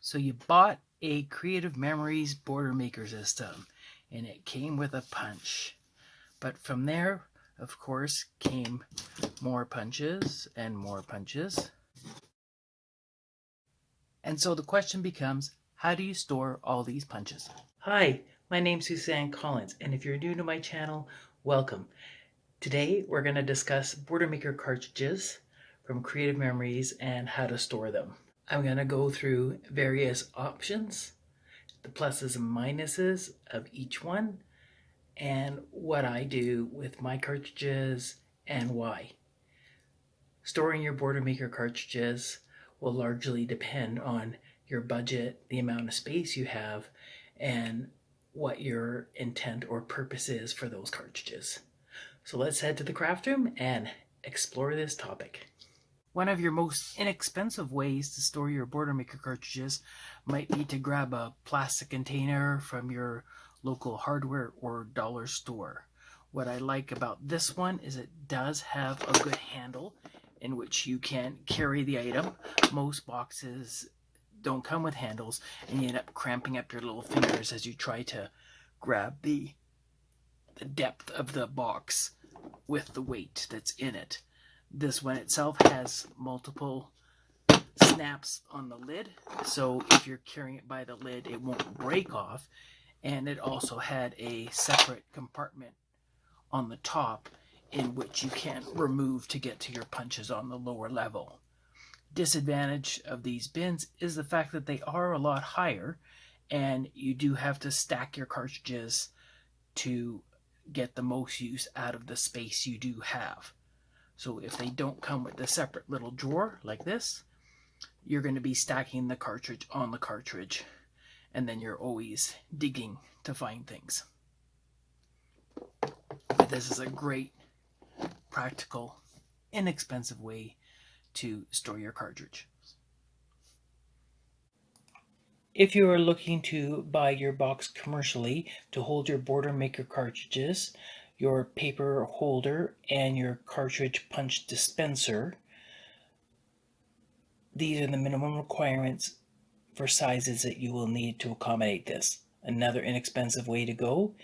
So you bought a Creative Memories border maker system, and it came with a punch. But from there, of course, came more punches and more punches. And so the question becomes, how do you store all these punches? Hi, my name's Suzanne Collins, and if you're new to my channel, welcome. Today we're going to discuss border maker cartridges from Creative Memories and how to store them. I'm going to go through various options, the pluses and minuses of each one, and what I do with my cartridges and why. Storing your border maker cartridges will largely depend on your budget, the amount of space you have, and what your intent or purpose is for those cartridges. So let's head to the craft room and explore this topic. One of your most inexpensive ways to store your border maker cartridges might be to grab a plastic container from your local hardware or dollar store. What I like about this one is it does have a good handle in which you can carry the item. Most boxes don't come with handles, and you end up cramping up your little fingers as you try to grab the depth of the box with the weight that's in it. This one itself has multiple snaps on the lid, so if you're carrying it by the lid, it won't break off. And it also had a separate compartment on the top in which you can remove to get to your punches on the lower level. Disadvantage of these bins is the fact that they are a lot higher, and you do have to stack your cartridges to get the most use out of the space you do have. So if they don't come with a separate little drawer like this, you're going to be stacking the cartridge on the cartridge, and then you're always digging to find things. But this is a great, practical, inexpensive way to store your cartridge. If you are looking to buy your box commercially to hold your border maker cartridges, your paper holder, and your cartridge punch dispenser, these are the minimum requirements for sizes that you will need to accommodate this. Another inexpensive way to go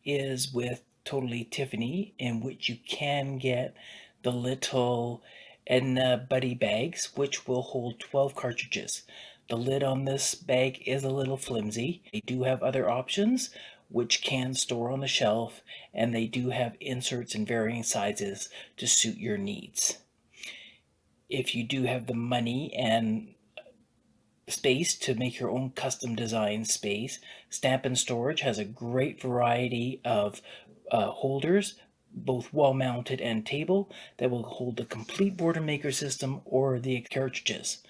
is with Totally Tiffany, in which you can get the little Edna Buddy bags, which will hold 12 cartridges. The lid on this bag is a little flimsy. They do have other options which can store on the shelf, and they do have inserts in varying sizes to suit your needs. If you do have the money and space to make your own custom design space, Stamp and Storage has a great variety of holders, both wall mounted and table, that will hold the complete border maker system or the cartridges.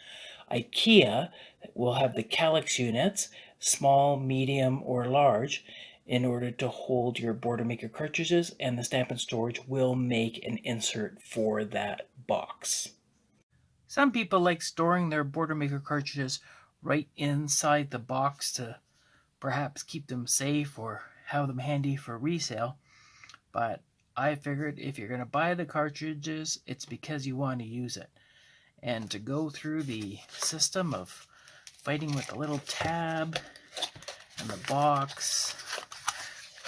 IKEA will have the Calyx units, small, medium, or large, in order to hold your border maker cartridges, and the Stamp and Storage will make an insert for that box. Some people like storing their border maker cartridges right inside the box to perhaps keep them safe or have them handy for resale. But I figured if you're going to buy the cartridges, it's because you want to use it. And to go through the system of fighting with the little tab and the box,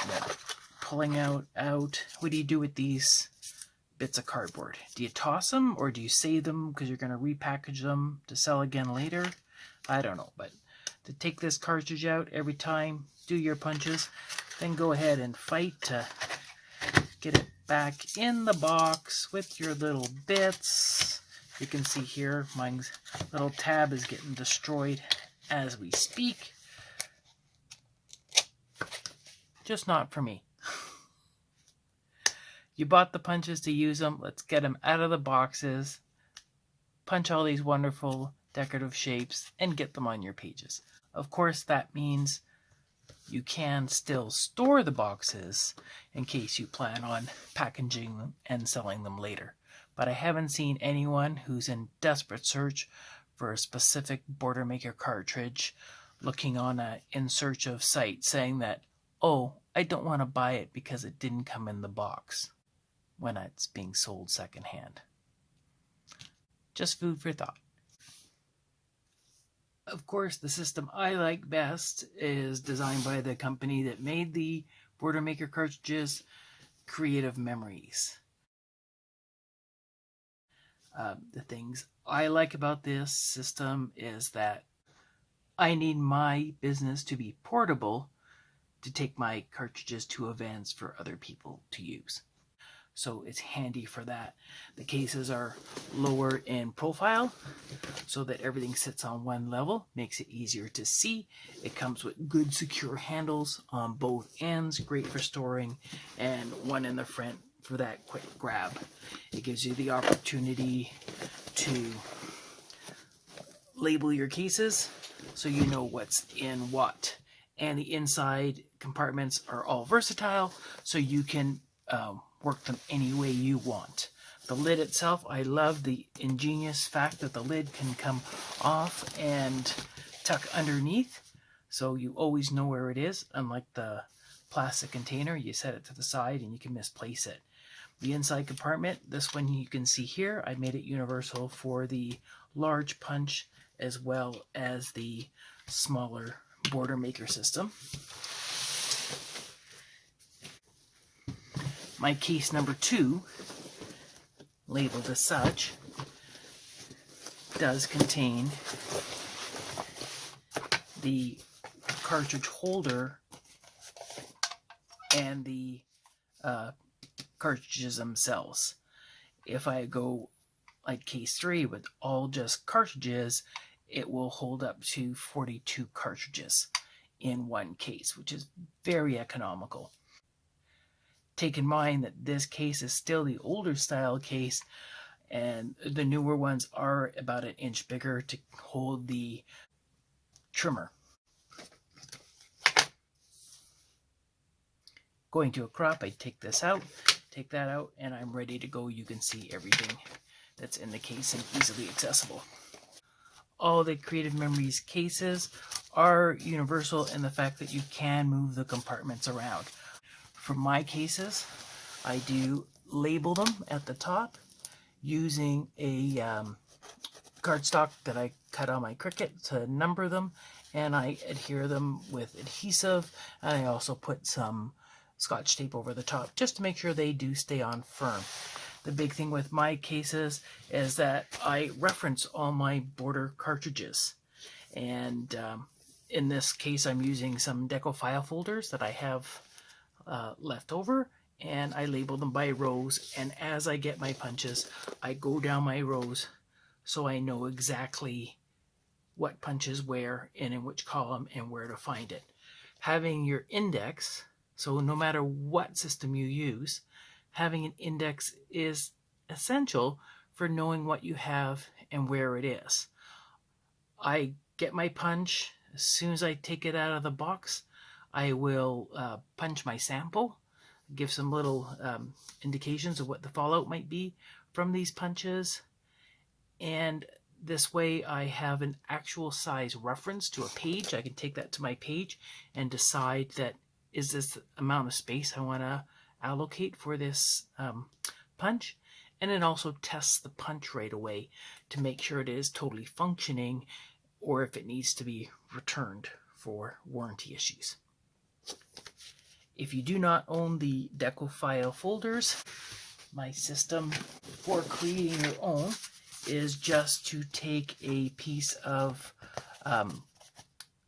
and then pulling out, what do you do with these bits of cardboard? Do you toss them, or do you save them because you're going to repackage them to sell again later? I don't know, but to take this cartridge out every time, do your punches, then go ahead and fight to get it back in the box with your little bits. You can see here my little tab is getting destroyed as we speak. Just not for me. You bought the punches to use them. Let's get them out of the boxes, punch all these wonderful decorative shapes, and get them on your pages. Of course, that means you can still store the boxes in case you plan on packaging them and selling them later. But I haven't seen anyone who's in desperate search for a specific border maker cartridge looking on a in search of site saying that, oh, I don't want to buy it because it didn't come in the box, when it's being sold secondhand. Just food for thought. Of course, the system I like best is designed by the company that made the Border Maker cartridges, Creative Memories. The things I like about this system is that I need my business to be portable to take my cartridges to events for other people to use. So it's handy for that. The cases are lower in profile so that everything sits on one level, makes it easier to see. It comes with good secure handles on both ends, great for storing, and one in the front for that quick grab. It gives you the opportunity to label your cases so you know what's in what. And the inside compartments are all versatile, so you can work them any way you want. The lid itself, I love the ingenious fact that the lid can come off and tuck underneath, so you always know where it is. Unlike the plastic container, you set it to the side and you can misplace it. The inside compartment, this one you can see here, I made it universal for the large punch as well as the smaller Border Maker system. My case number 2, labeled as such, does contain the cartridge holder and the cartridges themselves. If I go like case 3 with all just cartridges, it will hold up to 42 cartridges in one case, which is very economical. Take in mind that this case is still the older style case, and the newer ones are about an inch bigger to hold the trimmer. Going to a crop, I take this out, take that out, and I'm ready to go. You can see everything that's in the case and easily accessible. All the Creative Memories cases are universal in the fact that you can move the compartments around. For my cases, I do label them at the top using a cardstock that I cut on my Cricut to number them, and I adhere them with adhesive, and I also put some Scotch tape over the top just to make sure they do stay on firm. The big thing with my cases is that I reference all my border cartridges, and in this case I'm using some deco file folders that I have left over, and I label them by rows, and as I get my punches I go down my rows so I know exactly what punch is where and in which column and where to find it. Having your index, so no matter what system you use, having an index is essential for knowing what you have and where it is. I get my punch, as soon as I take it out of the box, I will punch my sample, give some little indications of what the fallout might be from these punches, and this way I have an actual size reference to a page. I can take that to my page and decide that is this the amount of space I want to allocate for this punch, and it also tests the punch right away to make sure it is totally functioning or if it needs to be returned for warranty issues. If you do not own the deco file folders, my system for creating your own is just to take a piece of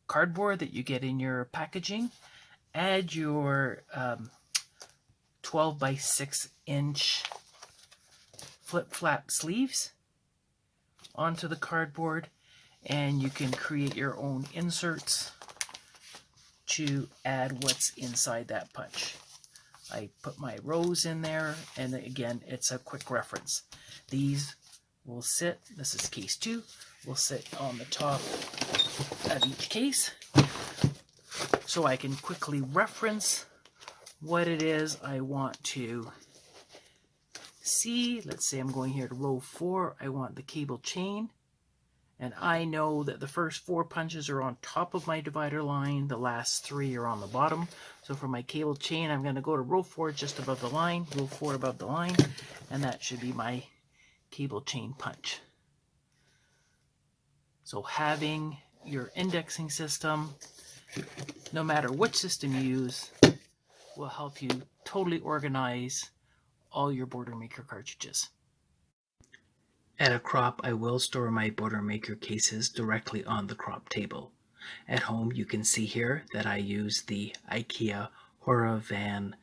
cardboard that you get in your packaging, add your 12 by 6 inch flip-flap sleeves onto the cardboard, and you can create your own inserts to add what's inside that punch. I put my rows in there, and again, it's a quick reference. These will sit, this is case 2, will sit on the top of each case, so I can quickly reference what it is I want to see. Let's say I'm going here to row 4, I want the cable chain, and I know that the first 4 punches are on top of my divider line, the last 3 are on the bottom. So for my cable chain, I'm going to go to row 4 just above the line, row 4 above the line, and that should be my cable chain punch. So having your indexing system, no matter which system you use, will help you totally organize all your Boilermaker cartridges. At a crop, I will store my Boilermaker cases directly on the crop table. At home, you can see here that I use the IKEA Horavan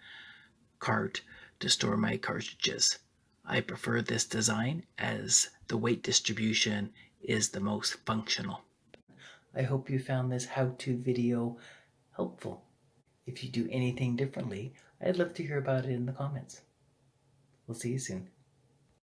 cart to store my cartridges. I prefer this design as the weight distribution is the most functional. I hope you found this how-to video helpful. If you do anything differently, I'd love to hear about it in the comments. We'll see you soon.